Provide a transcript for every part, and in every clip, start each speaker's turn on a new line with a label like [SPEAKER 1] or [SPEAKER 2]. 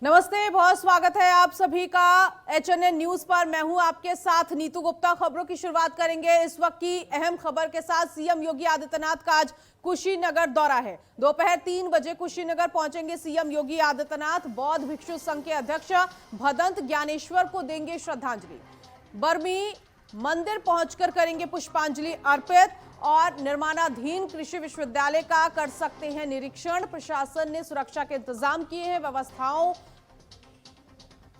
[SPEAKER 1] नमस्ते, बहुत स्वागत है आप सभी का HNN न्यूज पर। मैं हूं आपके साथ नीतू गुप्ता। खबरों की शुरुआत करेंगे इस वक्त की अहम खबर के साथ। सीएम योगी आदित्यनाथ का आज कुशीनगर दौरा है। दोपहर 3 बजे कुशीनगर पहुंचेंगे सीएम योगी आदित्यनाथ। बौद्ध भिक्षु संघ के अध्यक्ष भदंत ज्ञानेश्वर को देंगे श्रद्धांजलि। बरमी मंदिर पहुंचकर करेंगे पुष्पांजलि अर्पित और निर्माणाधीन कृषि विश्वविद्यालय का कर सकते हैं निरीक्षण। प्रशासन ने सुरक्षा के इंतजाम किए हैं, व्यवस्थाओं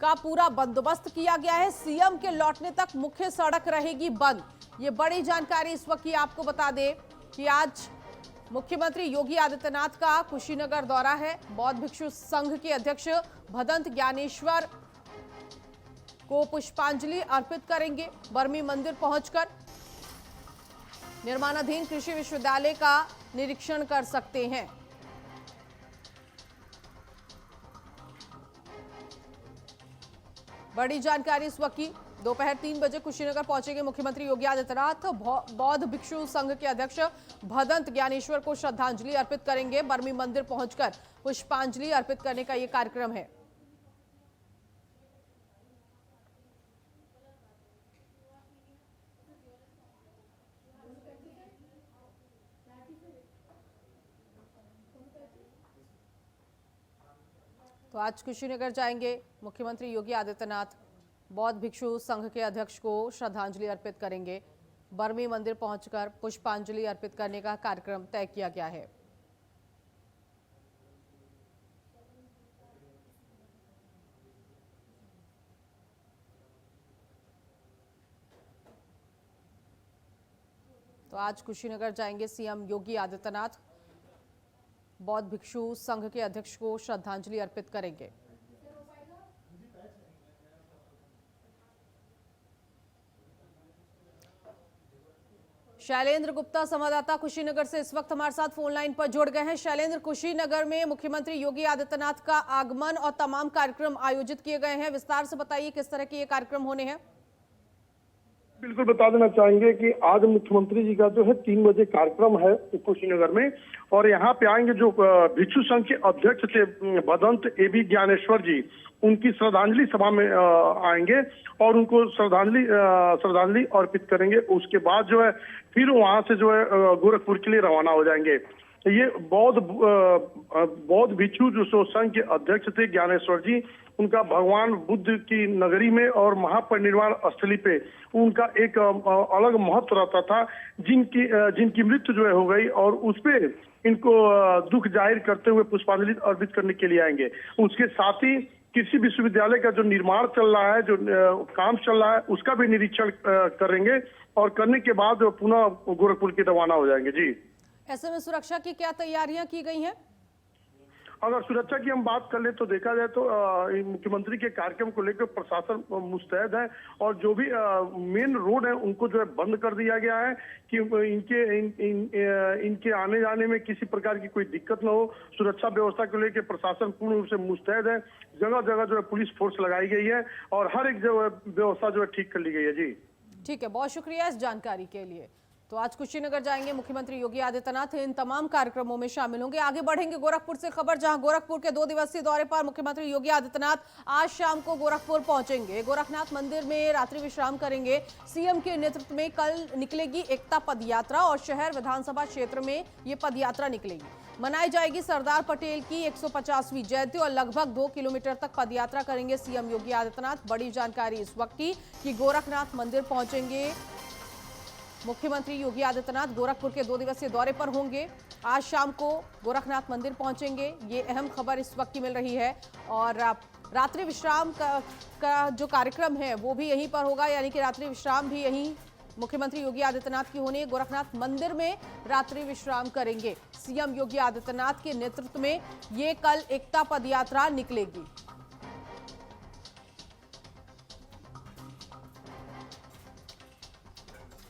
[SPEAKER 1] का पूरा बंदोबस्त किया गया है। सीएम के लौटने तक मुख्य सड़क रहेगी बंद। ये बड़ी जानकारी इस वक्त की आपको बता दें कि आज मुख्यमंत्री योगी आदित्यनाथ का कुशीनगर दौरा है। बौद्ध भिक्षु संघ के अध्यक्ष भदंत ज्ञानेश्वर को पुष्पांजलि अर्पित करेंगे। बरमी मंदिर पहुंचकर निर्माणाधीन कृषि विश्वविद्यालय का निरीक्षण कर सकते हैं। बड़ी जानकारी इस वक्त की। दोपहर 3 बजे कुशीनगर पहुंचेंगे मुख्यमंत्री योगी आदित्यनाथ। बौद्ध भिक्षु संघ के अध्यक्ष भदंत ज्ञानेश्वर को श्रद्धांजलि अर्पित करेंगे। बरमी मंदिर पहुंचकर पुष्पांजलि अर्पित करने का यह कार्यक्रम है। तो आज कुशीनगर जाएंगे मुख्यमंत्री योगी आदित्यनाथ। बौद्ध भिक्षु संघ के अध्यक्ष को श्रद्धांजलि अर्पित करेंगे। बरमी मंदिर पहुंचकर पुष्पांजलि अर्पित करने का कार्यक्रम तय किया गया है। तो आज कुशीनगर जाएंगे सीएम योगी आदित्यनाथ। बौद्ध भिक्षु संघ के अध्यक्ष को श्रद्धांजलि अर्पित करेंगे। शैलेंद्र गुप्ता संवाददाता कुशीनगर से इस वक्त हमारे साथ फोन लाइन पर जुड़ गए हैं। शैलेंद्र, कुशीनगर में मुख्यमंत्री योगी आदित्यनाथ का आगमन और तमाम कार्यक्रम आयोजित किए गए हैं। विस्तार से बताइए किस तरह के ये कार्यक्रम होने हैं।
[SPEAKER 2] बिल्कुल बता देना चाहेंगे कि आज मुख्यमंत्री जी का जो है 3 बजे कार्यक्रम है कुशीनगर में, और यहाँ पे आएंगे जो भिक्षु संघ के अध्यक्ष थे भदंत एबी ज्ञानेश्वर जी, उनकी श्रद्धांजलि सभा में आएंगे और उनको श्रद्धांजलि अर्पित करेंगे। उसके बाद जो है फिर वहां से जो है गोरखपुर के लिए रवाना हो जाएंगे। ये बौद्ध भिक्षु जो संघ के अध्यक्ष थे ज्ञानेश्वर जी, उनका भगवान बुद्ध की नगरी में और महापरिनिर्वाण स्थली पे उनका एक अलग महत्व रहता था, जिनकी मृत्यु जो है हो गई, और उस पे इनको दुख जाहिर करते हुए पुष्पांजलि अर्पित करने के लिए आएंगे। उसके साथ ही कृषि विश्वविद्यालय का जो निर्माण चल रहा है, जो काम चल रहा है, उसका भी निरीक्षण करेंगे और करने के बाद पुनः गोरखपुर के रवाना हो जाएंगे। जी,
[SPEAKER 1] ऐसे में सुरक्षा की क्या तैयारियां की गई हैं?
[SPEAKER 2] अगर सुरक्षा की हम बात कर ले तो देखा जाए तो मुख्यमंत्री के कार्यक्रम को लेकर प्रशासन मुस्तैद है, और जो भी मेन रोड है उनको जो है बंद कर दिया गया है कि इनके आने जाने में किसी प्रकार की कोई दिक्कत न हो। सुरक्षा व्यवस्था को लेकर प्रशासन पूर्ण रूप से मुस्तैद है। जगह जगह जो है पुलिस फोर्स लगाई गई है और हर एक जगह व्यवस्था जो है ठीक कर ली गई है। जी
[SPEAKER 1] ठीक है, बहुत शुक्रिया इस जानकारी के लिए। तो आज कुशीनगर जाएंगे मुख्यमंत्री योगी आदित्यनाथ। इन तमाम कार्यक्रमों में शामिल होंगे। आगे बढ़ेंगे गोरखपुर से खबर, जहां गोरखपुर के 2 दिवसीय दौरे पर मुख्यमंत्री योगी आदित्यनाथ आज शाम को गोरखपुर पहुंचेंगे। गोरखनाथ मंदिर में रात्रि विश्राम करेंगे। सीएम के नेतृत्व में कल निकलेगी एकता पद यात्रा और शहर विधानसभा क्षेत्र में ये पद यात्रा निकलेगी। मनाई जाएगी सरदार पटेल की 150वीं जयंती और लगभग 2 किलोमीटर तक पद यात्रा करेंगे सीएम योगी आदित्यनाथ। बड़ी जानकारी इस वक्त की कि गोरखनाथ मंदिर पहुंचेंगे मुख्यमंत्री योगी आदित्यनाथ। गोरखपुर के 2 दिवसीय दौरे पर होंगे। आज शाम को गोरखनाथ मंदिर पहुंचेंगे, ये अहम खबर इस वक्त की मिल रही है। और रात्रि विश्राम का जो कार्यक्रम है वो भी यहीं पर होगा, यानी कि रात्रि विश्राम भी यहीं मुख्यमंत्री योगी आदित्यनाथ की होनी है। गोरखनाथ मंदिर में रात्रि विश्राम करेंगे सीएम योगी आदित्यनाथ के नेतृत्व में। ये कल एकता पद यात्रा निकलेगी।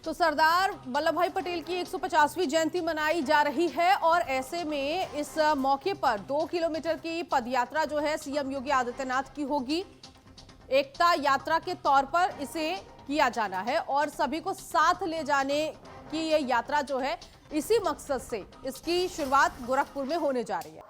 [SPEAKER 1] तो सरदार वल्लभ भाई पटेल की 150वीं जयंती मनाई जा रही है और ऐसे में इस मौके पर 2 किलोमीटर की पदयात्रा जो है सीएम योगी आदित्यनाथ की होगी। एकता यात्रा के तौर पर इसे किया जाना है और सभी को साथ ले जाने की ये यात्रा जो है इसी मकसद से इसकी शुरुआत गोरखपुर में होने जा रही है।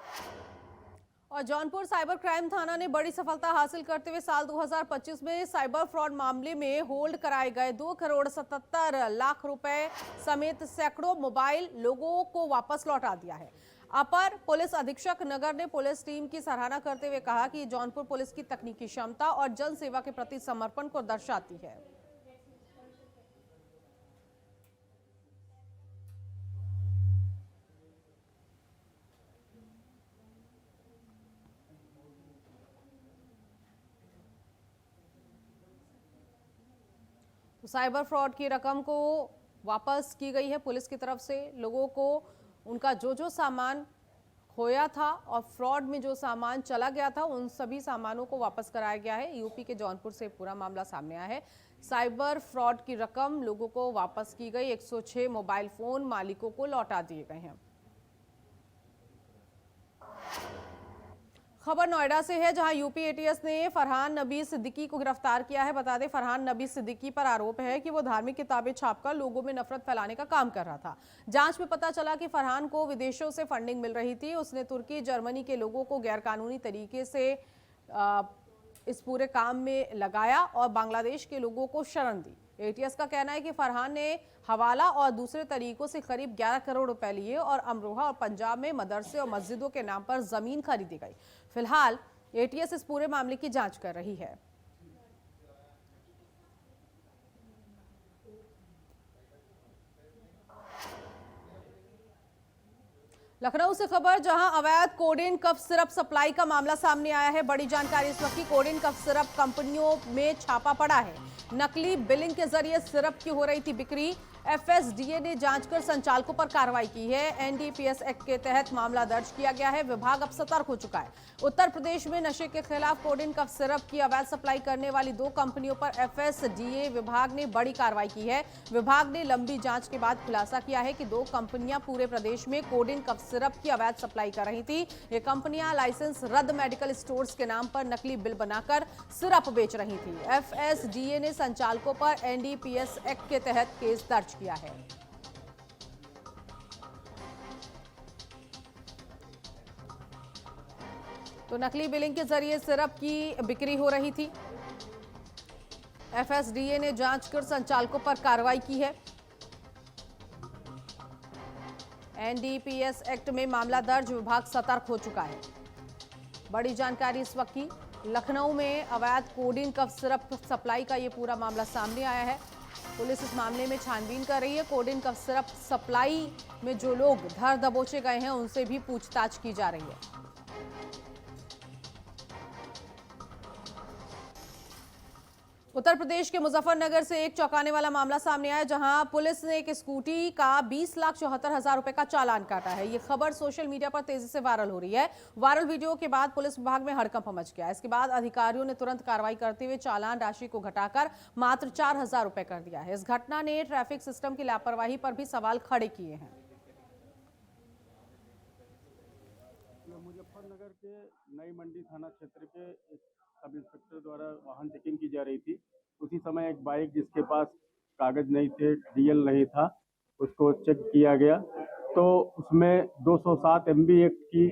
[SPEAKER 1] और जौनपुर साइबर क्राइम थाना ने बड़ी सफलता हासिल करते हुए साल 2025 में साइबर फ्रॉड मामले में होल्ड कराए गए 2,77,00,000 रुपए समेत सैकड़ों मोबाइल लोगों को वापस लौटा दिया है। अपर पुलिस अधीक्षक नगर ने पुलिस टीम की सराहना करते हुए कहा कि जौनपुर पुलिस की तकनीकी क्षमता और जन सेवा के प्रति समर्पण को दर्शाती है। तो साइबर फ्रॉड की रकम को वापस की गई है पुलिस की तरफ से। लोगों को उनका जो सामान खोया था और फ्रॉड में जो सामान चला गया था उन सभी सामानों को वापस कराया गया है। यूपी के जौनपुर से पूरा मामला सामने आया है। साइबर फ्रॉड की रकम लोगों को वापस की गई। 106 मोबाइल फोन मालिकों को लौटा दिए गए हैं। खबर नोएडा से है, जहां यूपी एटीएस ने फरहान नबी सिद्दीकी को गिरफ्तार किया है। बता दें, फरहान नबी सिद्दीकी पर आरोप है कि वो धार्मिक किताबें छापकर लोगों में नफरत फैलाने का काम कर रहा था। जांच में पता चला कि फरहान को विदेशों से फंडिंग मिल रही थी। उसने तुर्की, जर्मनी के लोगों को गैरकानूनी तरीके से इस पूरे काम में लगाया और बांग्लादेश के लोगों को शरण दी। एटीएस का कहना है कि फरहान ने हवाला और दूसरे तरीकों से करीब 11 करोड़ रुपए लिए और अमरोहा और पंजाब में मदरसे और मस्जिदों के नाम पर जमीन खरीदी गई। फिलहाल एटीएस इस पूरे मामले की जांच कर रही है। लखनऊ से खबर, जहां अवैध कोडेन कफ सिरप सप्लाई का मामला सामने आया है। बड़ी जानकारी इस वक्त की। कोडेन कफ सिरप कंपनियों में छापा पड़ा है। नकली बिलिंग के जरिए सिरप की हो रही थी बिक्री। एफएसडीए ने जांच कर संचालकों पर कार्रवाई की है। एनडीपीएस एक्ट के तहत मामला दर्ज किया गया है। विभाग अब सतर्क हो चुका है। उत्तर प्रदेश में नशे के खिलाफ कोडेन कफ सिरप की अवैध सप्लाई करने वाली 2 कंपनियों पर एफएसडीए विभाग ने बड़ी कार्रवाई की है। विभाग ने लंबी जांच के बाद खुलासा किया है कि 2 कंपनियां पूरे प्रदेश में कोडेन कफ सिरप की अवैध सप्लाई कर रही थी। ये कंपनियां लाइसेंस रद्द मेडिकल स्टोर्स के नाम पर नकली बिल बनाकर सिरप बेच रही थी। एफएसडीए ने संचालकों पर एनडीपीएस एक्ट के तहत केस दर्ज किया है। तो नकली बिलिंग के जरिए सिरप की बिक्री हो रही थी। एफएसडीए ने जांच कर संचालकों पर कार्रवाई की है। एनडीपीएस एक्ट में मामला दर्ज, विभाग सतर्क हो चुका है। बड़ी जानकारी इस वक्त की। लखनऊ में अवैध कोडेन कफ सिरप सप्लाई का ये पूरा मामला सामने आया है। पुलिस इस मामले में छानबीन कर रही है। कोडेन कफ सिरप सप्लाई में जो लोग धर दबोचे गए हैं उनसे भी पूछताछ की जा रही है। उत्तर प्रदेश के मुजफ्फरनगर से एक चौंकाने वाला मामला सामने आया, जहां पुलिस ने एक स्कूटी का 20,74,000 रुपए का चालान काटा है। ये खबर सोशल मीडिया पर तेजी से वायरल हो रही है। वायरल वीडियो के बाद पुलिस विभाग में हड़कंप मच गया। इसके बाद अधिकारियों ने तुरंत कार्रवाई करते हुए चालान राशि को घटाकर मात्र 4,000 रुपए कर दिया है। इस घटना ने ट्रैफिक सिस्टम की लापरवाही पर भी सवाल खड़े किए हैं।
[SPEAKER 3] मुजफ्फरनगर के नई मंडी थाना क्षेत्र के सब इंस्पेक्टर द्वारा वाहन चेकिंग की जा रही थी। उसी समय एक बाइक जिसके पास कागज नहीं थे, डीएल नहीं था, उसको चेक किया गया तो उसमें 207 MB एक्ट की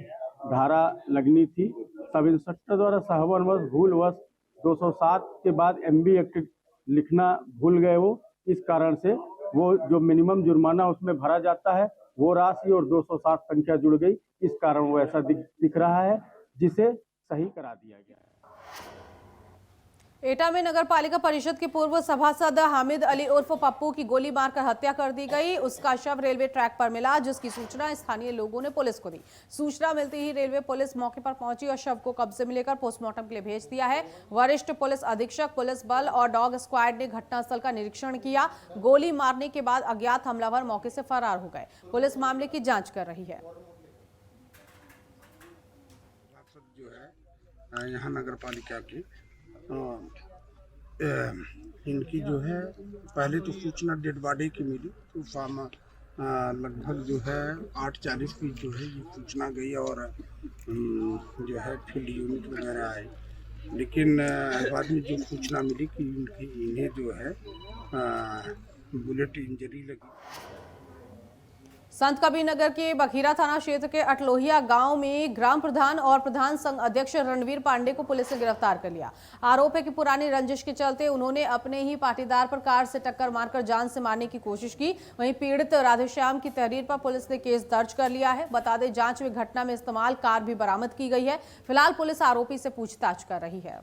[SPEAKER 3] धारा लगनी थी। सब इंस्पेक्टर द्वारा सहवनवश भूलवश 207 के बाद MB एक्ट लिखना भूल गए। वो इस कारण से वो जो मिनिमम जुर्माना उसमें भरा जाता है वो राशि और 207 संख्या जुड़ गई। इस कारण वो ऐसा दिख रहा है, जिसे सही करा दिया गया है।
[SPEAKER 1] एटा में नगर पालिका परिषद के पूर्व सभासद हामिद अली उर्फ पप्पू की गोली मारकर हत्या कर दी गई। उसका शव रेलवे ट्रैक पर मिला, जिसकी सूचना स्थानीय लोगों ने पुलिस को दी। सूचना मिलते ही रेलवे पुलिस मौके पर पहुंची और शव को कब्जे में लेकर पोस्टमार्टम के लिए भेज दिया है। वरिष्ठ पुलिस अधीक्षक, पुलिस बल और डॉग स्क्वाड ने घटनास्थल का निरीक्षण किया। गोली मारने के बाद अज्ञात हमलावर मौके से फरार हो गए। पुलिस मामले की जांच कर रही है।
[SPEAKER 4] यहाँ नगर पालिका की इनकी जो है पहले तो सूचना डेड बॉडी की मिली, तो फार्म लगभग जो है 8:40 की जो है ये सूचना गई और जो है फील्ड यूनिट वगैरह आए, लेकिन बाद में जो सूचना मिली कि इन्हें जो है बुलेट इंजरी लगी।
[SPEAKER 1] संत कबीर नगर के बखीरा थाना क्षेत्र के अटलोहिया गांव में ग्राम प्रधान और प्रधान संघ अध्यक्ष रणवीर पांडे को पुलिस ने गिरफ्तार कर लिया। आरोप है कि पुरानी रंजिश के चलते उन्होंने अपने ही पाटीदार पर कार से टक्कर मारकर जान से मारने की कोशिश की। वहीं पीड़ित राधेश्याम की तहरीर पर पुलिस ने केस दर्ज कर लिया है। बता दें, जांच में घटना में इस्तेमाल कार भी बरामद की गई है। फिलहाल पुलिस आरोपी से पूछताछ कर रही है।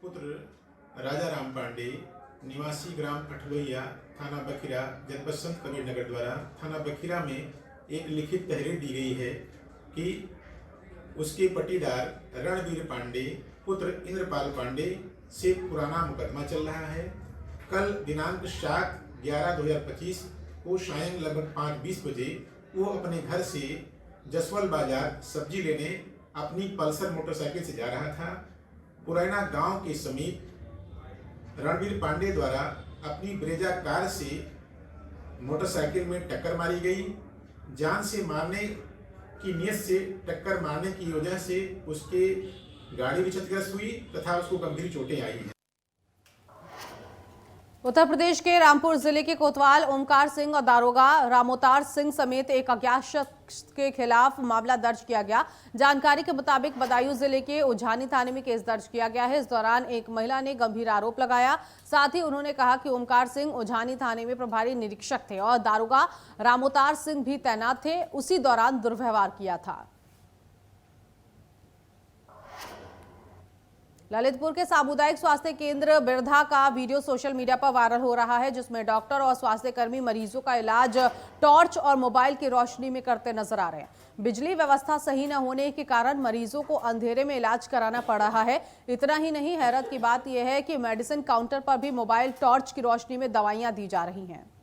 [SPEAKER 5] पुत्र राजा राम पांडे निवासी ग्राम अठलोहिया थाना बखीरा जनपद संत कबीर नगर द्वारा थाना बखीरा में एक लिखित तहरीर दी गई है कि उसके पटीदार रणवीर पांडे पुत्र इंद्रपाल पांडे से पुराना मुकदमा चल रहा है। कल दिनांक 7/11/2025 को सायं लगभग 5:20 बजे वो अपने घर से जसवल बाजार सब्जी लेने अपनी पल्सर मोटरसाइकिल से जा रहा था। पुराना गांव के समीप रणवीर पांडे द्वारा अपनी ब्रेजा कार से मोटरसाइकिल में टक्कर मारी गई। जान से मारने की नियत से टक्कर मारने की वजह से उसके गाड़ी भी क्षतिग्रस्त हुई तथा उसको गंभीर चोटें आई हैं।
[SPEAKER 1] उत्तर प्रदेश के रामपुर जिले के कोतवाल ओमकार सिंह और दारोगा रामोतार सिंह समेत एक अज्ञात शख्स के खिलाफ मामला दर्ज किया गया। जानकारी के मुताबिक बदायूं जिले के उझानी थाने में केस दर्ज किया गया है। इस दौरान एक महिला ने गंभीर आरोप लगाया। साथ ही उन्होंने कहा कि ओमकार सिंह उझानी थाने में प्रभारी निरीक्षक थे और दारोगा रामोतार सिंह भी तैनात थे। उसी दौरान दुर्व्यवहार किया था। ललितपुर के सामुदायिक स्वास्थ्य केंद्र बिरधा का वीडियो सोशल मीडिया पर वायरल हो रहा है, जिसमें डॉक्टर और स्वास्थ्य कर्मी मरीजों का इलाज टॉर्च और मोबाइल की रोशनी में करते नजर आ रहे हैं। बिजली व्यवस्था सही न होने के कारण मरीजों को अंधेरे में इलाज कराना पड़ रहा है। इतना ही नहीं, हैरत की बात यह है कि मेडिसिन काउंटर पर भी मोबाइल टॉर्च की रोशनी में दवाइयां दी जा रही हैं।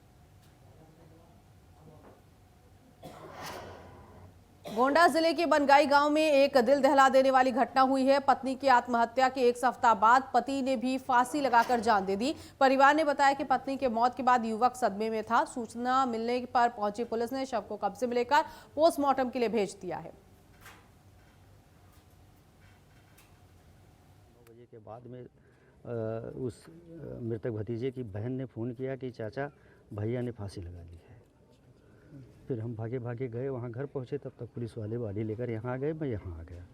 [SPEAKER 1] गोंडा जिले के बनगाई गांव में एक दिल दहला देने वाली घटना हुई है। पत्नी की आत्महत्या के एक सप्ताह बाद पति ने भी फांसी लगाकर जान दे दी। परिवार ने बताया कि पत्नी के मौत के बाद युवक सदमे में था। सूचना मिलने पर पहुंची पुलिस ने शव को कब्जे में लेकर पोस्टमार्टम के लिए भेज दिया है।
[SPEAKER 6] 9 बजे के बाद में उस मृतक भतीजे की बहन ने फ़ोन किया कि चाचा भैया ने फांसी लगा ली है। फिर हम भागे भागे गए, वहाँ घर पहुँचे, तब तक पुलिस वाले बॉडी लेकर यहाँ आ गए। मैं यहाँ आ गया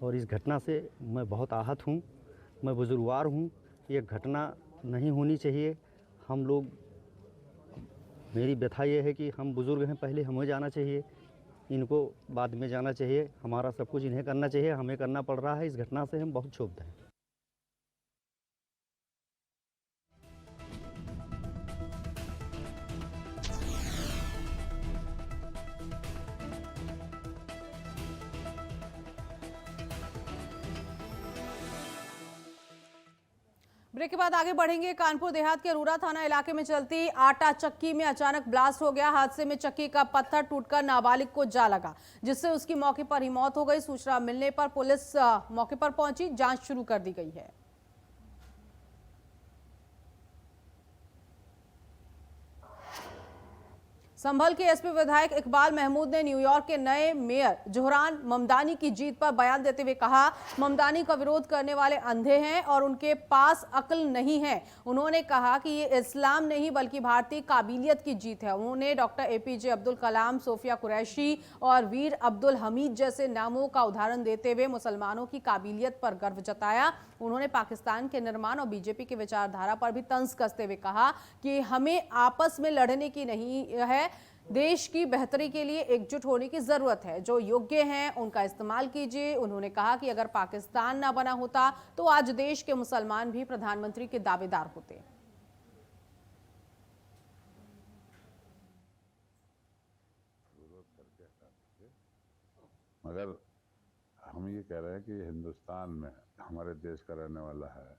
[SPEAKER 6] और इस घटना से मैं बहुत आहत हूँ। मैं बुजुर्गवार हूँ, ये घटना नहीं होनी चाहिए। हम लोग, मेरी व्यथा ये है कि हम बुज़ुर्ग हैं, पहले हमें जाना चाहिए, इनको बाद में जाना चाहिए। हमारा सब कुछ इन्हें करना चाहिए, हमें करना पड़ रहा है। इस घटना से हम बहुत क्षुब्ध हैं।
[SPEAKER 1] ब्रेक के बाद आगे बढ़ेंगे। कानपुर देहात के अरूरा थाना इलाके में चलती आटा चक्की में अचानक ब्लास्ट हो गया। हादसे में चक्की का पत्थर टूटकर नाबालिग को जा लगा, जिससे उसकी मौके पर ही मौत हो गई। सूचना मिलने पर पुलिस मौके पर पहुंची, जांच शुरू कर दी गई है। संभल के एसपी विधायक इकबाल महमूद ने न्यूयॉर्क के नए मेयर जोहरान ममदानी की जीत पर बयान देते हुए कहा, ममदानी का विरोध करने वाले अंधे हैं और उनके पास अक्ल नहीं है। उन्होंने कहा कि ये इस्लाम नहीं बल्कि भारतीय काबिलियत की जीत है। उन्होंने doctor APJ Abdul Kalam, Sophia Qureshi और वीर अब्दुल हमीद जैसे नामों का उदाहरण देते हुए मुसलमानों की काबिलियत पर गर्व जताया। उन्होंने पाकिस्तान के निर्माण और बीजेपी की विचारधारा पर भी तंज कसते हुए कहा कि हमें आपस में लड़ने की नहीं है, देश की बेहतरी के लिए एकजुट होने की जरूरत है। जो योग्य हैं उनका इस्तेमाल कीजिए। उन्होंने कहा कि अगर पाकिस्तान ना बना होता तो आज देश के मुसलमान भी प्रधानमंत्री के दावेदार होते।
[SPEAKER 7] मगर हम ये कह रहे हैं कि हिंदुस्तान में हमारे देश का रहने वाला है,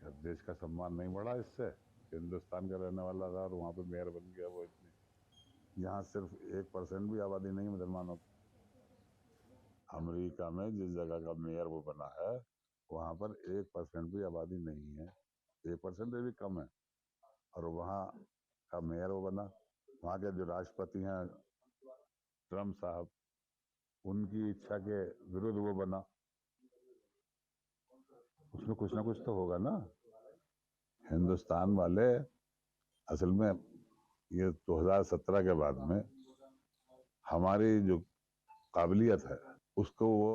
[SPEAKER 7] जब देश का सम्मान नहीं बढ़ा इससे, हिंदुस्तान का रहने वाला था और वहाँ पे मेयर बन गया वो। इतनी यहाँ सिर्फ 1% भी आबादी नहीं मुसलमानों की। अमेरिका में जिस जगह का मेयर वो बना है वहाँ पर 1% भी आबादी नहीं है, 1% से भी कम है। और वहाँ का मेयर वो बना, वहाँ के जो राष्ट्रपति हैं ट्रम्प साहब, उनकी इच्छा के विरुद्ध वो बना। उसमें कुछ ना कुछ तो होगा ना। हिंदुस्तान वाले असल में ये 2017 के बाद में हमारी जो काबिलियत है उसको वो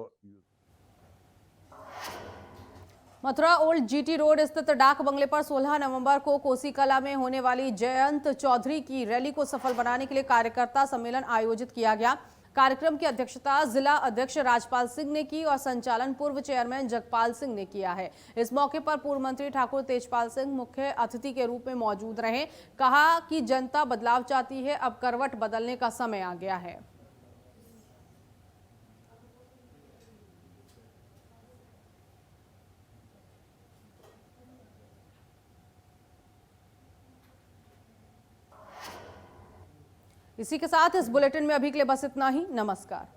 [SPEAKER 1] मथुरा ओल्ड जीटी रोड स्थित डाक बंगले पर 16 नवंबर को कोसी कला में होने वाली जयंत चौधरी की रैली को सफल बनाने के लिए कार्यकर्ता सम्मेलन आयोजित किया गया। कार्यक्रम की अध्यक्षता जिला अध्यक्ष राजपाल सिंह ने की और संचालन पूर्व चेयरमैन जगपाल सिंह ने किया है। इस मौके पर पूर्व मंत्री ठाकुर तेजपाल सिंह मुख्य अतिथि के रूप में मौजूद रहे। कहा कि जनता बदलाव चाहती है, अब करवट बदलने का समय आ गया है। इसी के साथ इस बुलेटिन में अभी के लिए बस इतना ही। नमस्कार।